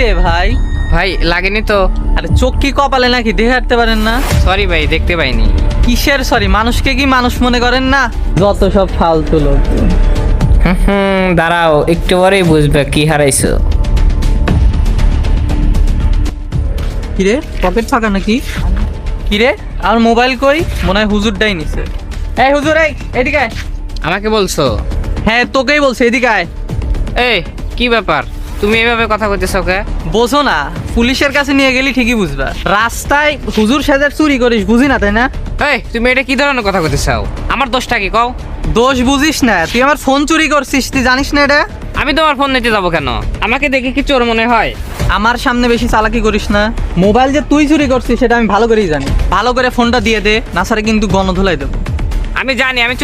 রে ভাই? ভাই লাগেনি তো। আরে চোখ কি কপালে নাকি দেখে হাঁটতে পারেন না? সরি ভাই, দেখতে পাইনি। কিসের সরি? মানুষকে কি মানুষ মনে করেন না? যত সব ফালতু লোক। দাঁড়াও, একটু পরেই বুঝবে কি হারাইছো। কিরে পকেট ফাঁকা নাকি? কিরে আর মোবাইল কই? মনে হয় হুজুরটাই নিছে। এই হুজুর, এই এদিকে আয়। আমাকে বলছো? হ্যাঁ তোকেই বলছে, এদিকে আয়। এই কি ব্যাপার, তুমি এভাবে কথা কইতেছো কে? বোঝো না? পুলিশের কাছে নিয়ে গেলি ঠিকই বুঝবা। রাস্তায় হুজুর সাজার চুরি করিস, বুঝি না তাই না? এই তুমি এটা কি ধরনের কথা কইতেছো? আমার দোষটা কি কও? দোষ বুঝিস না? তুই আমার ফোন চুরি করছিস, তুই জানিস না এটা? আমি তোমার ফোন নিতে যাবো কেন? আমাকে দেখে কি চোর মনে হয়? আমার সামনে বেশি চালাকি করিস না। মোবাইল যে তুই চুরি করছিস সেটা আমি ভালো করেই জানি। ভালো করে ফোনটা দিয়ে দে, না ছাড়া কিন্তু গণধোলাই দেবো। আমি জানি আমি